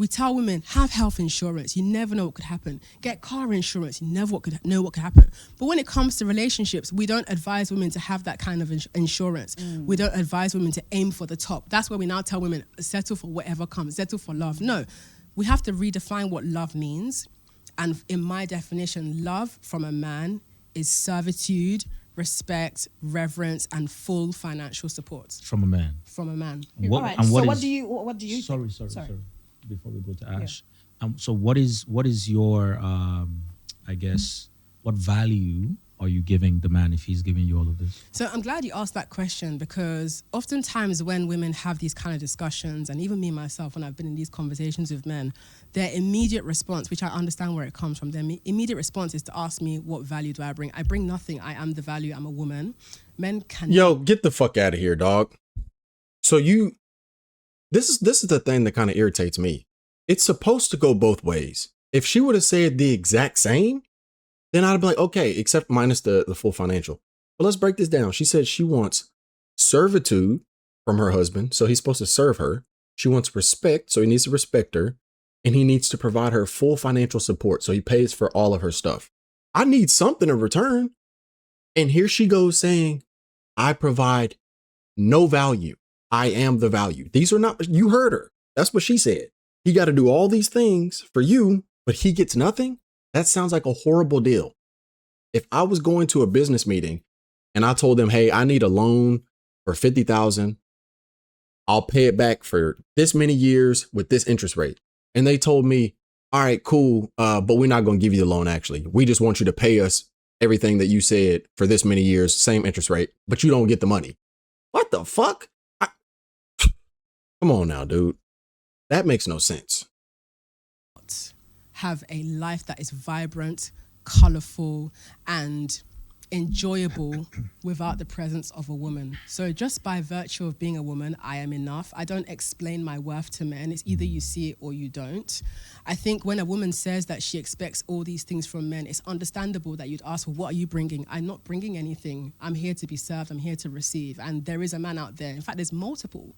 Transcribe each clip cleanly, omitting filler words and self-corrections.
We tell women, have health insurance. You never know what could happen. Get car insurance. You never know what could happen. But when it comes to relationships, we don't advise women to have that kind of insurance. We don't advise women to aim for the top. That's where we now tell women, settle for whatever comes, settle for love. No, we have to redefine what love means. And in my definition, love from a man is servitude, respect, reverence, and full financial support. From a man. From a man. All right. So what do you Sorry. think? Before we go to Ash. So what is your I guess what value are you giving the man if he's giving you all of this? So I'm glad you asked that question, because oftentimes when women have these kind of discussions, and even me myself, when I've been in these conversations with men, their immediate response, which I understand where it comes from, their immediate response is to ask me, what value do I bring? I bring nothing. I am the value. I'm a woman. Men can... Yo, get the fuck out of here, dog. So this is the thing that kind of irritates me. It's supposed to go both ways. If she would have said the exact same, then I'd be like, okay, except minus the full financial. But let's break this down. She said she wants servitude from her husband, so he's supposed to serve her. She wants respect, so he needs to respect her. And he needs to provide her full financial support, so he pays for all of her stuff. I need something in return. And here she goes saying, I provide no value. I am the value. These are not, you heard her. That's what she said. He got to do all these things for you, but he gets nothing. That sounds like a horrible deal. If I was going to a business meeting and I told them, hey, I need a loan for $50,000, I'll pay it back for this many years with this interest rate. And they told me, all right, cool. But we're not going to give you the loan. Actually, we just want you to pay us everything that you said for this many years, same interest rate, but you don't get the money. What the fuck? Come on now, dude. That makes no sense. Have a life that is vibrant, colorful, and enjoyable without the presence of a woman. So just by virtue of being a woman, I am enough. I don't explain my worth to men. It's either you see it or you don't. I think when a woman says that she expects all these things from men, it's understandable that you'd ask, well, what are you bringing? I'm not bringing anything. I'm here to be served. I'm here to receive. And there is a man out there. In fact, there's multiple.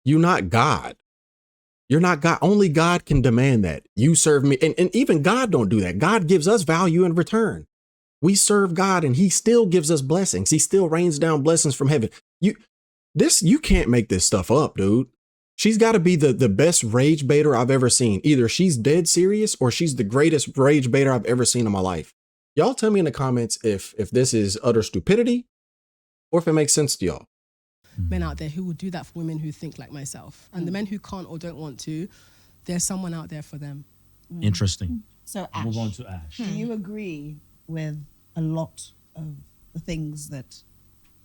You're not God. You're not God. Only God can demand that. You serve me. And even God don't do that. God gives us value in return. We serve God and he still gives us blessings. He still rains down blessings from heaven. You can't make this stuff up, dude. She's got to be the best rage baiter I've ever seen. Either she's dead serious or she's the greatest rage baiter I've ever seen in my life. Y'all tell me in the comments if this is utter stupidity or if it makes sense to y'all. Men out there who will do that for women who think like myself. And the men who can't or don't want to, there's someone out there for them. Interesting. So Ash, Move on to Ash. do you agree with a lot of the things that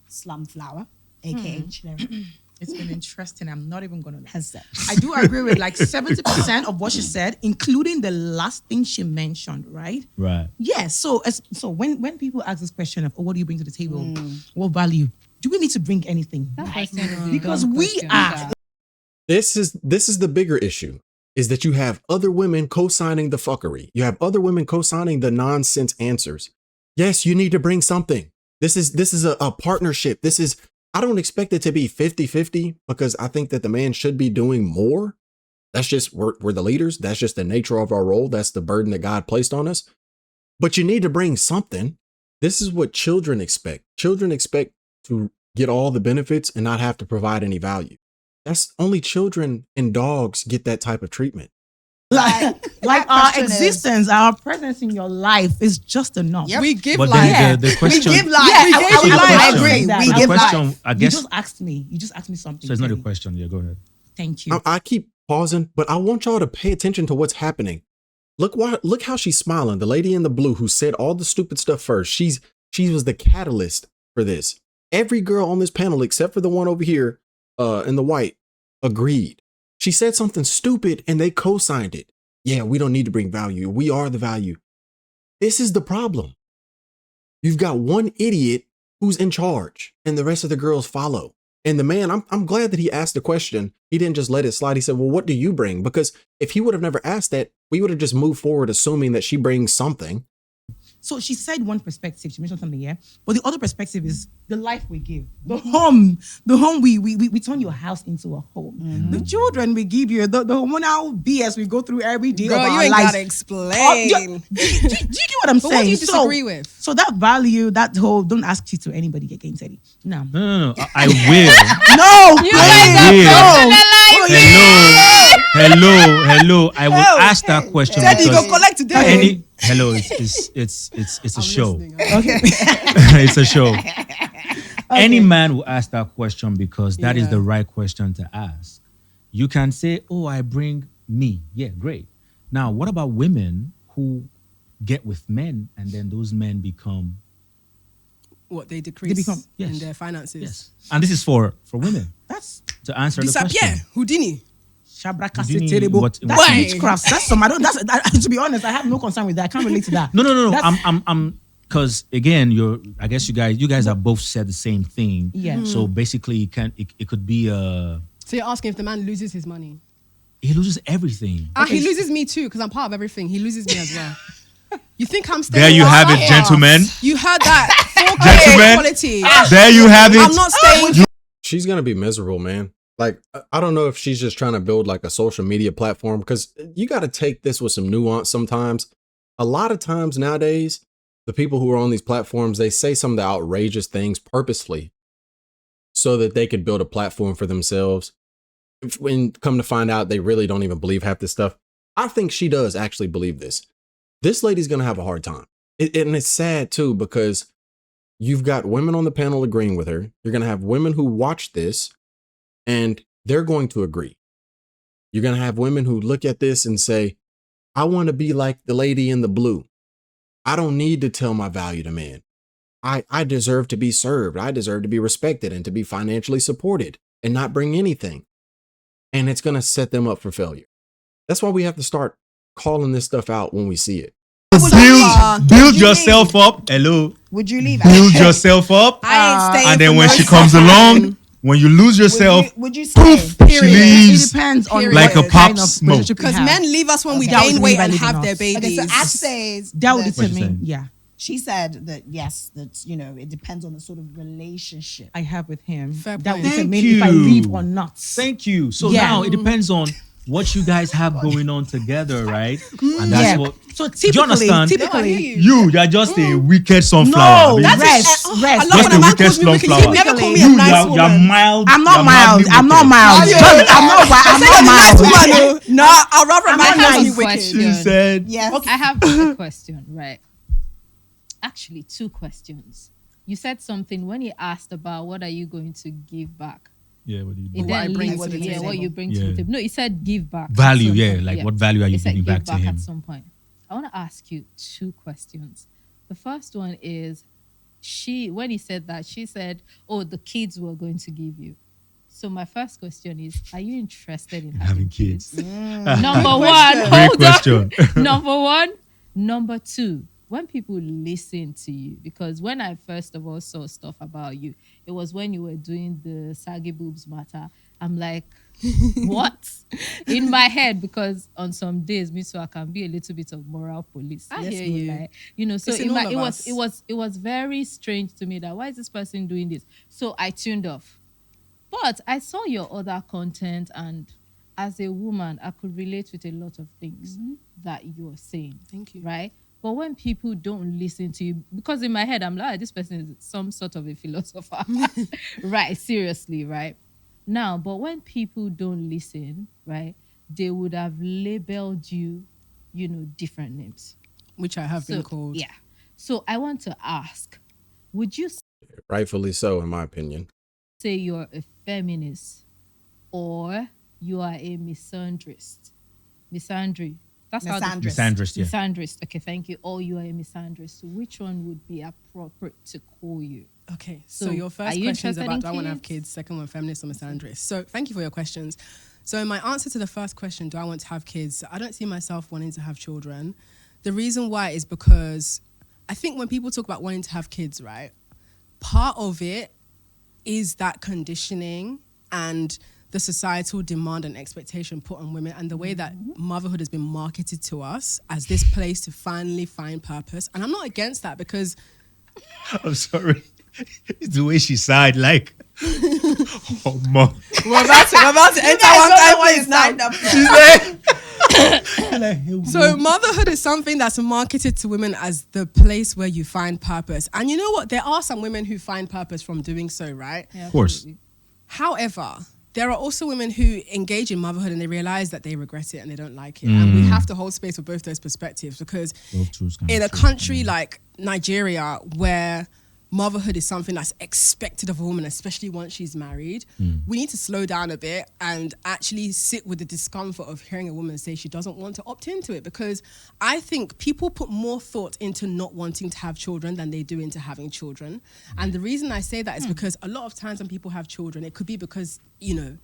Slumflower, aka Chinero, It's been interesting. I'm not even going to... has said? I do agree with like 70% of what she said, including the last thing she mentioned, right? Right. Yes. So when people ask this question of, oh, what do you bring to the table? What value? Do we need to bring anything? Because we are. This is the bigger issue, is that you have other women co-signing the fuckery. You have other women co-signing the nonsense answers. Yes, you need to bring something. This is a partnership. I don't expect it to be 50-50 because I think that the man should be doing more. That's just, we're the leaders. That's just the nature of our role. That's the burden that God placed on us. But you need to bring something. This is what children expect. Children expect to get all the benefits and not have to provide any value. That's only children and dogs get that type of treatment. Like our existence, our presence in your life is just enough. Yep. We give But life. then the question, We give life. Yeah, We gave I you life. agree. We the give question, life. I guess, You just asked me something. so it's not a Kenny. question. Yeah, go ahead. Thank you. I keep pausing, but I want y'all to pay attention to what's happening. Look how she's smiling. The lady in the blue who said all the stupid stuff first. She was the catalyst for this. Every girl on this panel, except for the one over here in the white, agreed. She said something stupid and they co-signed it. Yeah, we don't need to bring value. We are the value. This is the problem. You've got one idiot who's in charge and the rest of the girls follow. And the man, I'm glad that he asked the question. He didn't just let it slide. He said, well, what do you bring? Because if he would have never asked that, we would have just moved forward assuming that she brings something. So she said one perspective. She mentioned something, yeah. But the other perspective is the life we give, the home we turn your house into a home. The children we give you, the hormonal BS we go through every day Girl, of you our ain't lives. gotta explain. Do you get what I'm But saying? what do you disagree with? So that value, that whole, don't ask it to anybody again, Teddy. No. No. I will. No, You please, Hello. I will ask that question Teddy, you because go collect today. hello, it's a show. Okay. It's a show. Any man will ask that question because that is Yeah. the right question to ask. You can say, "Oh, I bring me." Yeah, great. Now, what about women who get with men and then those men become What they decrease become- in Yes. their finances. yes? And this is for women That's to answer the Disappear. question. Houdini. Shabraka Do you need terrible. what- That's Why? witchcraft. That's some. I don't. To be honest, I have no concern with that. I can't relate to that. No. That's- I'm because again, I guess you guys have both said the same thing. Yeah. So basically, it could be So you're asking if the man loses his money. he loses everything. He loses me too because I'm part of everything. He loses me as well. You think I'm staying? There you have it, Yeah. gentlemen. You heard that? 4K Gentlemen. quality. There you have it. I'm not staying. She's gonna be miserable, man. Like, I don't know if she's just trying to build like a social media platform, because you got to take this with some nuance sometimes. A lot of times nowadays, the people who are on these platforms, they say some of the outrageous things purposefully so that they could build a platform for themselves. When come to find out, they really don't even believe half this stuff. I think she does actually believe this. This lady's going to have a hard time. And it's sad too, because you've got women on the panel agreeing with her. You're going to have women who watch this and they're going to agree. You're going to have women who look at this and say, I want to be like the lady in the blue. I don't need to tell my value to men. I deserve to be served. I deserve to be respected and to be financially supported and not bring anything. And it's going to set them up for failure. That's why we have to start calling this stuff out when we see it. Build yourself up. Hello. Would you leave? Build yourself up. I ain't staying. And then for when no she comes second. along, when you lose yourself, Would you stay? poof, she Period. It leaves depends on like what a kind pop of smoke. relationship we Because have. men leave us when we Okay. That gain was weight me and leaving have us. their Okay, babies. so Ash says That would that What you determine. saying? Yeah, she said that yes, that it depends on the sort of relationship. I have with him. Fair That would point. determine Thank if I you. leave or not. Thank you. So Yeah. now it depends on what you guys have going on together, right? And that's Yeah. what. So Do you understand? No, I hear you. You're just a wicked sunflower. No, baby. rest. I Rest. love Just when a a man wicked calls me wicked. sunflower. You never call me a You, nice you're woman. mild. I'm not you're mild. I'm not wicked. mild. Yeah. I'm not. I'm not Nice mild. woman, no. No, I'd rather a I'm man not calls me nice. wicked. She said, Yes. I have a question, right? Actually, two questions. You said something when he asked about what are you going to give back. "Yeah, what do you It do?" What I then bring leads to to the what table. you bring Yeah. to the table. No, he said give back. at Value, some yeah. point. Like what value are you He said giving give back to him? at some point. I want to ask you two questions. The first one is when he said that, she said, oh, the kids were going to give you. So my first question is, are you interested in having kids? Number one, question. Great hold question. on. Number one. Number two, when people listen to you, because when I first of all saw stuff about you, it was when you were doing the saggy boobs matter. I'm like, what? In my head, because on some days, me too, I can be a little bit of moral police. I Let's hear no you. lie. So It's in in my, all of us. it was very strange to me that why is this person doing this? So I tuned off. But I saw your other content, and as a woman, I could relate with a lot of things that you're saying. Thank you. Right? But when people don't listen to you, because in my head, I'm like, this person is some sort of a philosopher. Right? Seriously, right? Now, but when people don't listen, right, they would have labeled you, different names. Which I have been called. Yeah. So I want to ask, would you Rightfully so, in my opinion. say you're a feminist or you are a misandrist? Misandry. That's how Misandrist. Misandrist, yeah. misandrist. Okay, thank you. Or you are a misandrist. So which one would be appropriate to call you? Okay, so So, your are first you question is interested about in do I want to have kids? kids? Second one, feminist or misandrist. So thank you for your questions. So my answer to the first question, do I want to have kids? I don't see myself wanting to have children. The reason why is because I think when people talk about wanting to have kids, right, part of it is that conditioning and the societal demand and expectation put on women and the way that motherhood has been marketed to us as this place to finally find purpose. And I'm not against that because I'm sorry. It's the way she sighed, like, oh, mom. we're about to enter one time place now. So motherhood is something that's marketed to women as the place where you find purpose. And you know what? There are some women who find purpose from doing so, right? Yeah, Of course. absolutely. However, there are also women who engage in motherhood and they realize that they regret it and they don't like it. And we have to hold space for both those perspectives because Both truths can be in a true. country like Nigeria where motherhood is something that's expected of a woman, especially once she's married, we need to slow down a bit and actually sit with the discomfort of hearing a woman say she doesn't want to opt into it. Because I think people put more thought into not wanting to have children than they do into having children. And the reason I say that is because a lot of times when people have children, it could be because, you know,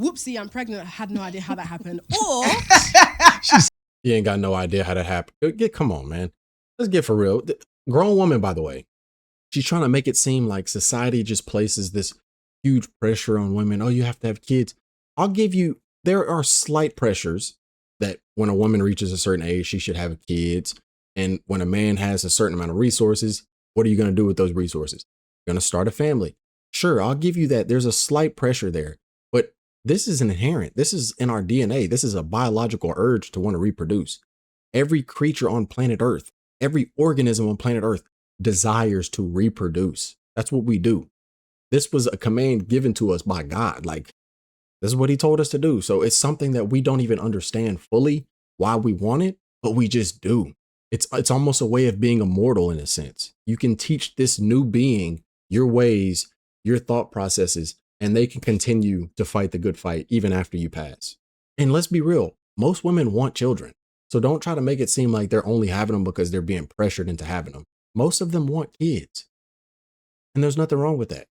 whoopsie, I'm pregnant, I had no idea how that happened. Or You ain't got no idea how that happened. Come on, man. Let's get for real. Grown woman, by the way, she's trying to make it seem like society just places this huge pressure on women. Oh, you have to have kids. I'll give you, there are slight pressures that when a woman reaches a certain age, she should have kids. And when a man has a certain amount of resources, what are you going to do with those resources? You're going to start a family. Sure, I'll give you that. There's a slight pressure there. But this is inherent. This is in our DNA. This is a biological urge to want to reproduce. Every creature on planet Earth, every organism on planet Earth desires to reproduce. That's what we do. This was a command given to us by God. Like, this is what he told us to do. So it's something that we don't even understand fully why we want it, but we just do. It's almost a way of being immortal in a sense. You can teach this new being your ways, your thought processes, and they can continue to fight the good fight even after you pass. And let's be real, most women want children. So don't try to make it seem like they're only having them because they're being pressured into having them. Most of them want kids. And there's nothing wrong with that.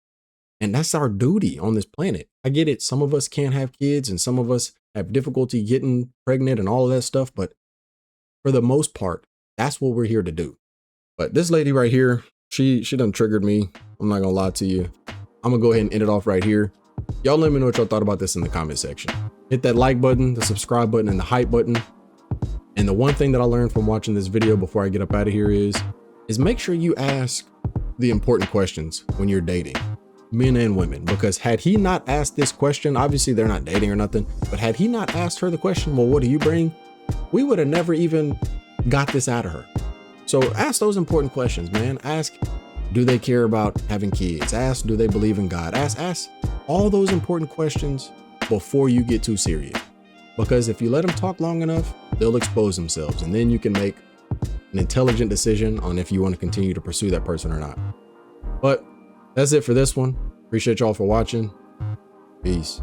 And that's our duty on this planet. I get it. Some of us can't have kids and some of us have difficulty getting pregnant and all of that stuff. But for the most part, that's what we're here to do. But this lady right here, she done triggered me. I'm not gonna lie to you. I'm gonna go ahead and end it off right here. Y'all let me know what y'all thought about this in the comment section. Hit that like button, the subscribe button, and the hype button. And the one thing that I learned from watching this video before I get up out of here is make sure you ask the important questions when you're dating, men and women. Because had he not asked this question, obviously they're not dating or nothing, but had he not asked her the question, well, what do you bring? We would have never even got this out of her. So ask those important questions, man. Ask, do they care about having kids? Ask, do they believe in God? Ask all those important questions before you get too serious. Because if you let them talk long enough, they'll expose themselves. And then you can make an intelligent decision on if you want to continue to pursue that person or not. But that's it for this one. Appreciate y'all for watching. Peace.